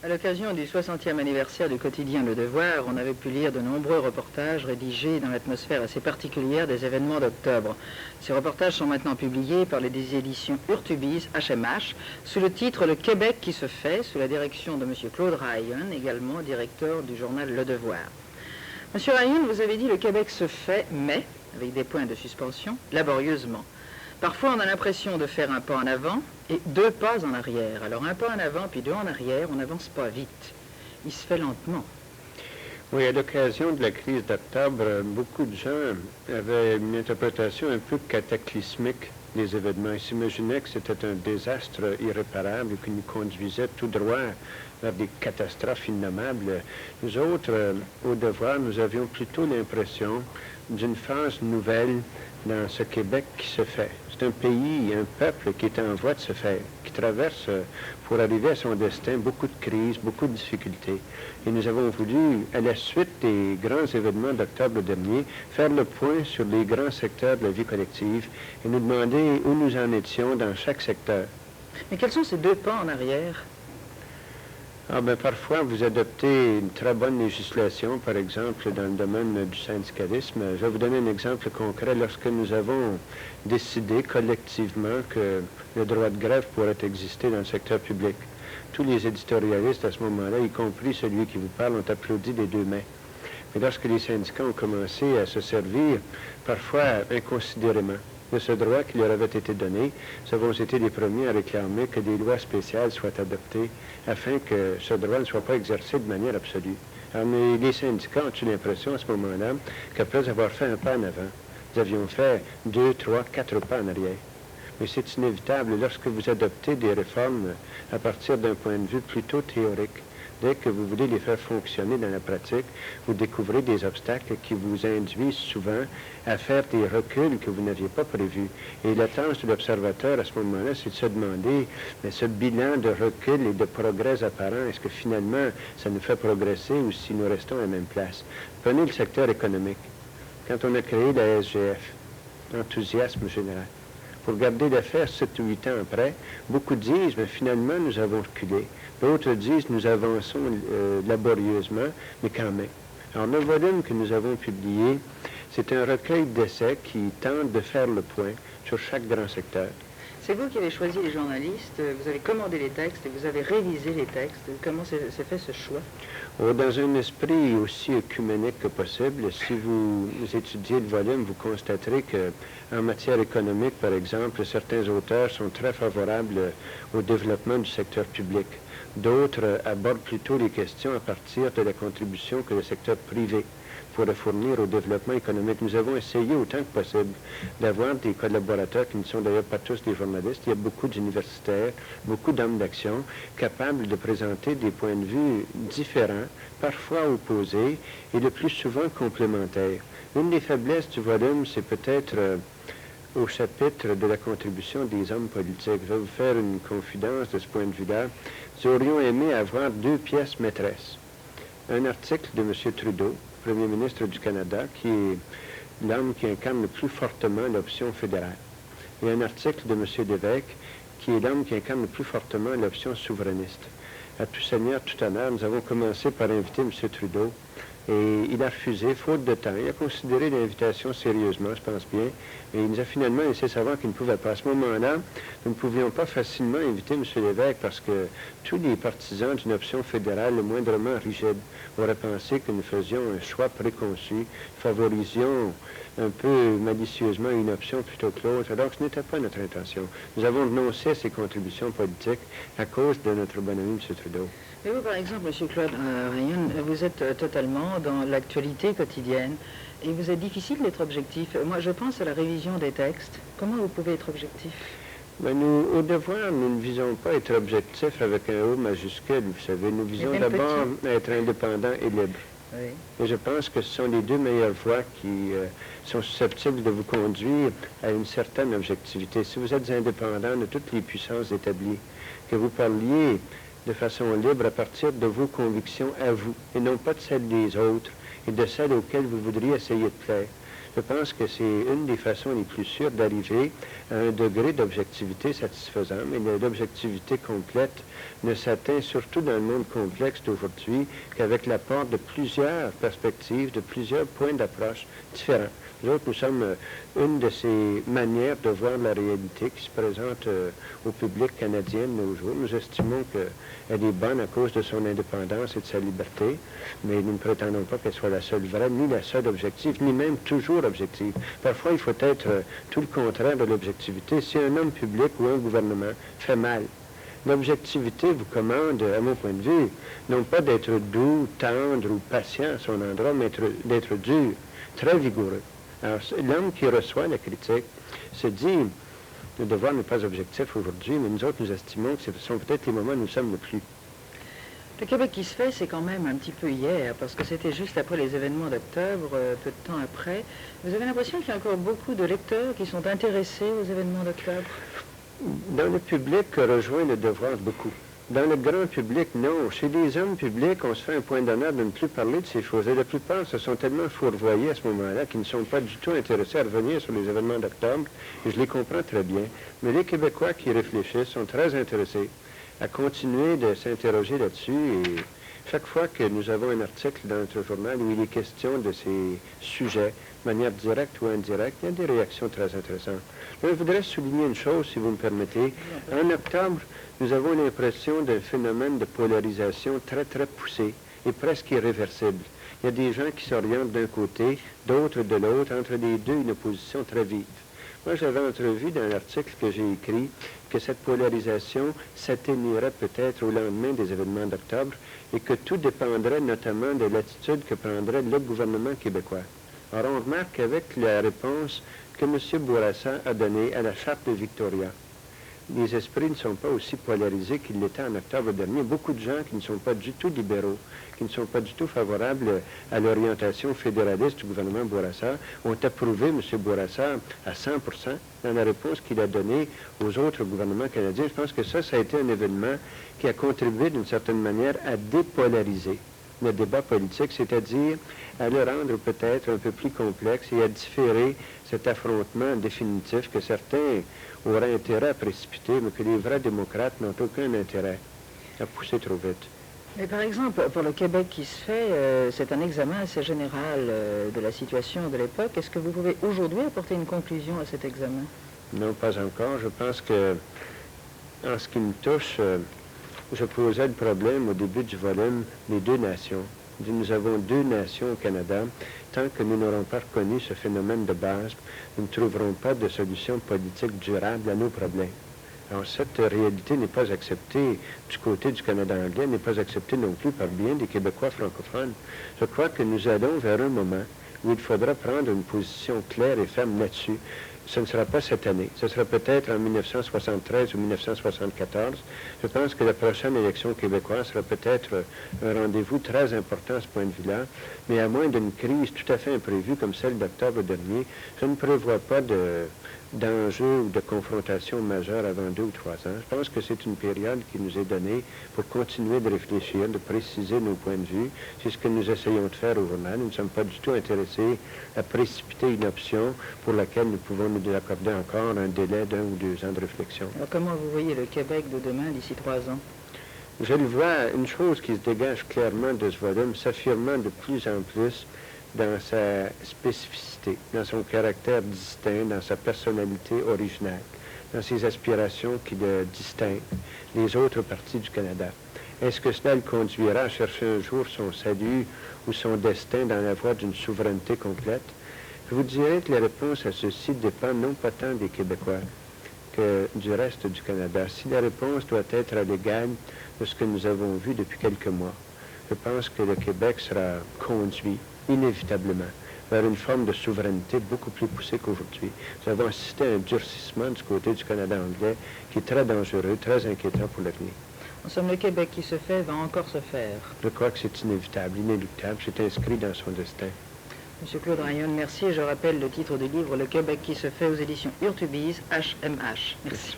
À l'occasion du 60e anniversaire du quotidien Le Devoir, on avait pu lire de nombreux reportages rédigés dans l'atmosphère assez particulière des événements d'octobre. Ces reportages sont maintenant publiés par les éditions Urtubise HMH sous le titre Le Québec qui se fait, sous la direction de M. Claude Ryan, également directeur du journal Le Devoir. Monsieur Ryan, vous avez dit le Québec se fait, mais, avec des points de suspension, laborieusement. Parfois, on a l'impression de faire un pas en avant et 2 pas en arrière. Alors, un pas en avant puis 2 en arrière, on n'avance pas vite. Il se fait lentement. Oui, à l'occasion de la crise d'octobre, beaucoup de gens avaient une interprétation un peu cataclysmique des événements. Ils s'imaginaient que c'était un désastre irréparable et qui nous conduisait tout droit vers des catastrophes innommables. Nous autres, au Devoir, nous avions plutôt l'impression d'une phase nouvelle dans ce Québec qui se fait. C'est un pays, un peuple qui est en voie de se faire, qui traverse, pour arriver à son destin, beaucoup de crises, beaucoup de difficultés. Et nous avons voulu, à la suite des grands événements d'octobre dernier, faire le point sur les grands secteurs de la vie collective et nous demander où nous en étions dans chaque secteur. Mais quels sont ces 2 pas en arrière? Parfois, vous adoptez une très bonne législation, par exemple, dans le domaine du syndicalisme. Je vais vous donner un exemple concret. Lorsque nous avons décidé collectivement que le droit de grève pourrait exister dans le secteur public, tous les éditorialistes à ce moment-là, y compris celui qui vous parle, ont applaudi des 2 mains. Mais lorsque les syndicats ont commencé à se servir, parfois inconsidérément, de ce droit qui leur avait été donné, nous avons été les premiers à réclamer que des lois spéciales soient adoptées afin que ce droit ne soit pas exercé de manière absolue. Alors, mais les syndicats ont eu l'impression à ce moment-là qu'après avoir fait un pas en avant, nous avions fait 2, 3, 4 pas en arrière. Mais c'est inévitable lorsque vous adoptez des réformes à partir d'un point de vue plutôt théorique. Dès que vous voulez les faire fonctionner dans la pratique, vous découvrez des obstacles qui vous induisent souvent à faire des reculs que vous n'aviez pas prévus. Et la tâche de l'observateur à ce moment-là, c'est de se demander, mais ce bilan de recul et de progrès apparent, est-ce que finalement ça nous fait progresser ou si nous restons à la même place? Prenez le secteur économique. Quand on a créé la SGF, enthousiasme général. Pour garder l'affaire 7 ou 8 ans après, beaucoup disent, mais finalement, nous avons reculé. D'autres disent, nous avançons laborieusement, mais quand même. Alors, le volume que nous avons publié, c'est un recueil d'essais qui tente de faire le point sur chaque grand secteur. C'est vous qui avez choisi les journalistes, vous avez commandé les textes et vous avez révisé les textes. Comment s'est fait ce choix? Dans un esprit aussi œcuménique que possible, si vous étudiez le volume, vous constaterez qu'en matière économique, par exemple, certains auteurs sont très favorables au développement du secteur public. D'autres abordent plutôt les questions à partir de la contribution que le secteur privé pourrait fournir au développement économique. Nous avons essayé autant que possible d'avoir des collaborateurs qui ne sont d'ailleurs pas tous des journalistes. Il y a beaucoup d'universitaires, beaucoup d'hommes d'action capables de présenter des points de vue différents, parfois opposés et le plus souvent complémentaires. Une des faiblesses du volume, c'est peut-être au chapitre de la contribution des hommes politiques. Je vais vous faire une confidence de ce point de vue-là. Nous aurions aimé avoir 2 pièces maîtresses. Un article de M. Trudeau, Premier ministre du Canada, qui est l'homme qui incarne le plus fortement l'option fédérale. Et un article de M. Lévesque, qui est l'homme qui incarne le plus fortement l'option souverainiste. À tout seigneur, tout honneur, nous avons commencé par inviter M. Trudeau, et il a refusé, faute de temps. Il a considéré l'invitation sérieusement, je pense bien, et il nous a finalement laissé savoir qu'il ne pouvait pas. À ce moment-là, nous ne pouvions pas facilement inviter M. Lévesque parce que tous les partisans d'une option fédérale le moindrement rigide auraient pensé que nous faisions un choix préconçu, favorisions un peu malicieusement une option plutôt que l'autre, alors que ce n'était pas notre intention. Nous avons renoncé à ces contributions politiques à cause de notre bon ami M. Trudeau. Et vous, par exemple, M. Claude Ryan, vous êtes totalement dans l'actualité quotidienne et vous êtes difficile d'être objectif. Moi, je pense à la révision des textes. Comment vous pouvez être objectif? Nous, au Devoir, nous ne visons pas être objectifs avec un O majuscule, vous savez. Nous visons d'abord être indépendants et libres. Oui. Et je pense que ce sont les 2 meilleures voies qui sont susceptibles de vous conduire à une certaine objectivité. Si vous êtes indépendant de toutes les puissances établies, que vous parliez de façon libre à partir de vos convictions à vous, et non pas de celles des autres et de celles auxquelles vous voudriez essayer de plaire. Je pense que c'est une des façons les plus sûres d'arriver à un degré d'objectivité satisfaisant, mais l'objectivité complète ne s'atteint surtout dans le monde complexe d'aujourd'hui qu'avec l'apport de plusieurs perspectives, de plusieurs points d'approche différents. Nous autres, nous sommes une de ces manières de voir la réalité qui se présente au public canadien de nos jours. Nous estimons qu'elle est bonne à cause de son indépendance et de sa liberté, mais nous ne prétendons pas qu'elle soit la seule vraie, ni la seule objective, ni même toujours objective. Parfois, il faut être tout le contraire de l'objectivité. Si un homme public ou un gouvernement fait mal, l'objectivité vous commande, à mon point de vue, non pas d'être doux, tendre ou patient à son endroit, mais d'être dur, très vigoureux. Alors, l'homme qui reçoit la critique se dit, le devoir n'est pas objectif aujourd'hui, mais nous autres, nous estimons que ce sont peut-être les moments où nous sommes le plus. Le Québec qui se fait, c'est quand même un petit peu hier, parce que c'était juste après les événements d'octobre, peu de temps après. Vous avez l'impression qu'il y a encore beaucoup de lecteurs qui sont intéressés aux événements d'octobre? Dans le public, rejoint le devoir beaucoup. Dans le grand public, non. Chez les hommes publics, on se fait un point d'honneur de ne plus parler de ces choses. Et la plupart se sont tellement fourvoyés à ce moment-là qu'ils ne sont pas du tout intéressés à revenir sur les événements d'octobre. Et je les comprends très bien. Mais les Québécois qui réfléchissent sont très intéressés à continuer de s'interroger là-dessus. Et chaque fois que nous avons un article dans notre journal où il est question de ces sujets, de manière directe ou indirecte, il y a des réactions très intéressantes. Là, je voudrais souligner une chose, si vous me permettez. En octobre, nous avons l'impression d'un phénomène de polarisation très, très poussé et presque irréversible. Il y a des gens qui s'orientent d'un côté, d'autres de l'autre, entre les deux, une opposition très vive. Moi, j'avais entrevu dans l'article que j'ai écrit que cette polarisation s'atténuerait peut-être au lendemain des événements d'octobre et que tout dépendrait notamment de l'attitude que prendrait le gouvernement québécois. Alors, on remarque avec la réponse que M. Bourassa a donnée à la Charte de Victoria, les esprits ne sont pas aussi polarisés qu'ils l'étaient en octobre dernier. Beaucoup de gens qui ne sont pas du tout libéraux, qui ne sont pas du tout favorables à l'orientation fédéraliste du gouvernement Bourassa, ont approuvé M. Bourassa à 100% dans la réponse qu'il a donnée aux autres gouvernements canadiens. Je pense que ça a été un événement qui a contribué d'une certaine manière à dépolariser le débat politique, c'est-à-dire à le rendre peut-être un peu plus complexe et à différer cet affrontement définitif que certains auraient intérêt à précipiter, mais que les vrais démocrates n'ont aucun intérêt à pousser trop vite. Mais par exemple, pour le Québec qui se fait, c'est un examen assez général de la situation de l'époque. Est-ce que vous pouvez aujourd'hui apporter une conclusion à cet examen? Non, pas encore. Je pense que, en ce qui me touche, je posais le problème au début du volume, les deux nations. Nous avons deux nations au Canada. Tant que nous n'aurons pas reconnu ce phénomène de base, nous ne trouverons pas de solution politique durable à nos problèmes. Alors, cette réalité n'est pas acceptée du côté du Canada anglais, n'est pas acceptée non plus par bien des Québécois francophones. Je crois que nous allons vers un moment où il faudra prendre une position claire et ferme là-dessus. Ce ne sera pas cette année, ce sera peut-être en 1973 ou 1974. Je pense que la prochaine élection québécoise sera peut-être un rendez-vous très important à ce point de vue-là, mais à moins d'une crise tout à fait imprévue comme celle d'octobre dernier, je ne prévois pas d'enjeu ou de confrontation majeure avant 2 ou 3 ans. Je pense que c'est une période qui nous est donnée pour continuer de réfléchir, de préciser nos points de vue. C'est ce que nous essayons de faire au journal. Nous ne sommes pas du tout intéressés à précipiter une option pour laquelle nous pouvons nous accorder encore un délai d'1 ou 2 ans de réflexion. Alors comment vous voyez le Québec de demain d'ici 3 ans? Je le vois, une chose qui se dégage clairement de ce volume, s'affirmant de plus en plus dans sa spécificité, dans son caractère distinct, dans sa personnalité originale, dans ses aspirations qui le distinguent des autres parties du Canada. Est-ce que cela le conduira à chercher un jour son salut ou son destin dans la voie d'une souveraineté complète? Je vous dirais que la réponse à ceci dépend non pas tant des Québécois que du reste du Canada. Si la réponse doit être à l'égal de ce que nous avons vu depuis quelques mois, je pense que le Québec sera conduit inévitablement vers une forme de souveraineté beaucoup plus poussée qu'aujourd'hui. Nous avons assisté à un durcissement du côté du Canada anglais qui est très dangereux, très inquiétant pour l'avenir. En somme, le Québec qui se fait va encore se faire. Je crois que c'est inévitable, inéluctable, c'est inscrit dans son destin. Monsieur Claude Rayonne, merci. Et je rappelle le titre du livre « Le Québec qui se fait » aux éditions Urtubise, HMH. Merci.